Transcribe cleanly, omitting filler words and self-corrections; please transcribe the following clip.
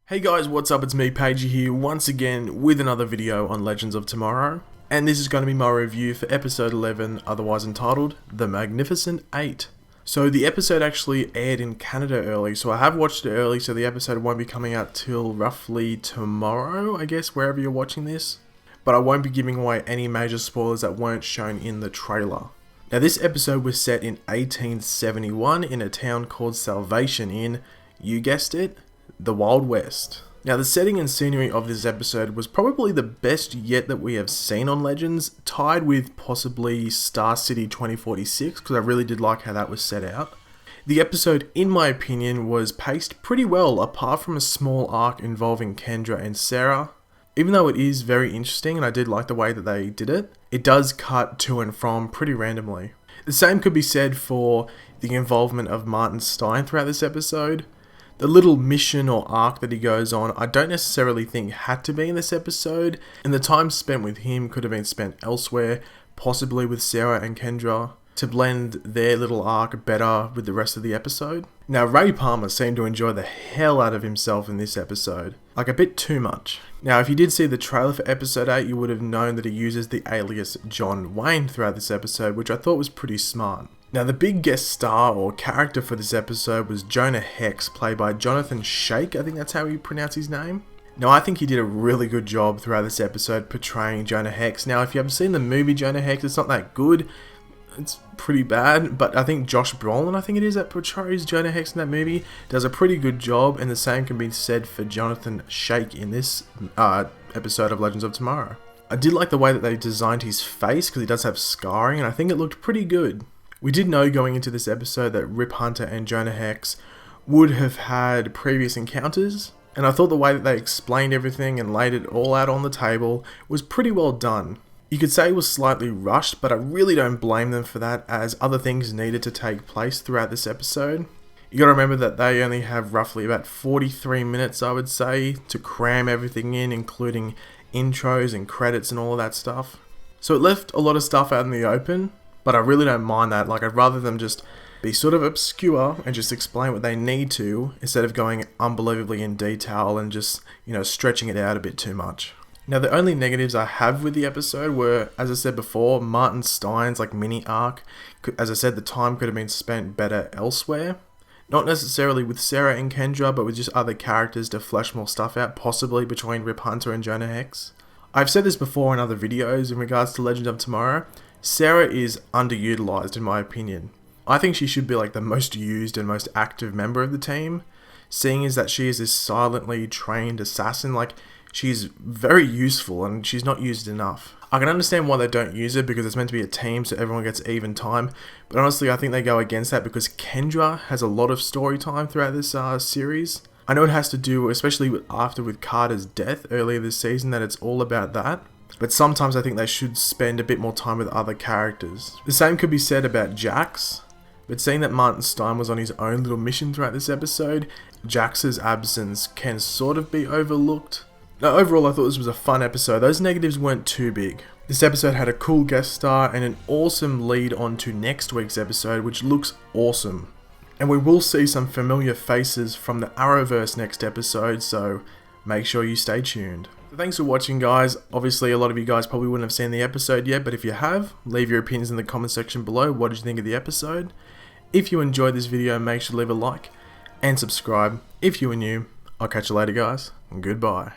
Hey guys, what's up? It's me, Pagey here, once again with another video on Legends of Tomorrow. And this is going to be my review for episode 11, otherwise entitled The Magnificent 8. So the episode actually aired in Canada early, so I have watched it early, so the episode won't be coming out till roughly tomorrow, I guess, wherever you're watching this. But I won't be giving away any major spoilers that weren't shown in the trailer. Now this episode was set in 1871 in a town called Salvation in, you guessed it, the Wild West. Now the setting and scenery of this episode was probably the best yet that we have seen on Legends, tied with possibly Star City 2046, because I really did like how that was set out. The episode, in my opinion, was paced pretty well, apart from a small arc involving Kendra and Sarah. Even though it is very interesting and I did like the way that they did it, it does cut to and from pretty randomly. The same could be said for the involvement of Martin Stein throughout this episode. The little mission or arc that he goes on, I don't necessarily think had to be in this episode, and the time spent with him could have been spent elsewhere, possibly with Sarah and Kendra, to blend their little arc better with the rest of the episode. Now, Ray Palmer seemed to enjoy the hell out of himself in this episode, like a bit too much. Now, if you did see the trailer for episode 8, you would have known that he uses the alias John Wayne throughout this episode, which I thought was pretty smart. Now, the big guest star or character for this episode was Jonah Hex, played by Jonathan Shake, I think that's how you pronounce his name. Now, I think he did a really good job throughout this episode portraying Jonah Hex. Now, if you haven't seen the movie Jonah Hex, it's not that good. It's pretty bad, but I think Josh Brolin, I think it is, that portrays Jonah Hex in that movie, does a pretty good job, and the same can be said for Jonathan Shake in this episode of Legends of Tomorrow. I did like the way that they designed his face, because he does have scarring, and I think it looked pretty good. We did know going into this episode that Rip Hunter and Jonah Hex would have had previous encounters, and I thought the way that they explained everything and laid it all out on the table was pretty well done. You could say it was slightly rushed, but I really don't blame them for that, as other things needed to take place throughout this episode. You gotta remember that they only have roughly about 43 minutes, I would say, to cram everything in, including intros and credits and all of that stuff. So it left a lot of stuff out in the open, but I really don't mind that. Like, I'd rather them just be sort of obscure and just explain what they need to, instead of going unbelievably in detail and just, stretching it out a bit too much. Now, the only negatives I have with the episode were, as I said before, Martin Stein's mini arc. As I said, the time could have been spent better elsewhere. Not necessarily with Sarah and Kendra, but with just other characters to flesh more stuff out, possibly between Rip Hunter and Jonah Hex. I've said this before in other videos in regards to Legend of Tomorrow. Sarah is underutilized in my opinion. I think she should be the most used and most active member of the team, seeing as that she is this silently trained assassin. She's very useful and she's not used enough. I can understand why they don't use it, because it's meant to be a team so everyone gets even time, but honestly I think they go against that because Kendra has a lot of story time throughout this series. I know it has to do, especially with Carter's death earlier this season, that it's all about that. But sometimes I think they should spend a bit more time with other characters. The same could be said about Jax, but seeing that Martin Stein was on his own little mission throughout this episode, Jax's absence can sort of be overlooked. Now, overall I thought this was a fun episode. Those negatives weren't too big. This episode had a cool guest star and an awesome lead on to next week's episode, which looks awesome. And we will see some familiar faces from the Arrowverse next episode, so make sure you stay tuned. Thanks for watching, guys. Obviously a lot of you guys probably wouldn't have seen the episode yet, but if you have, leave your opinions in the comment section below. What did you think of the episode? If you enjoyed this video, make sure to leave a like and subscribe if you are new. I'll catch you later, guys, and goodbye.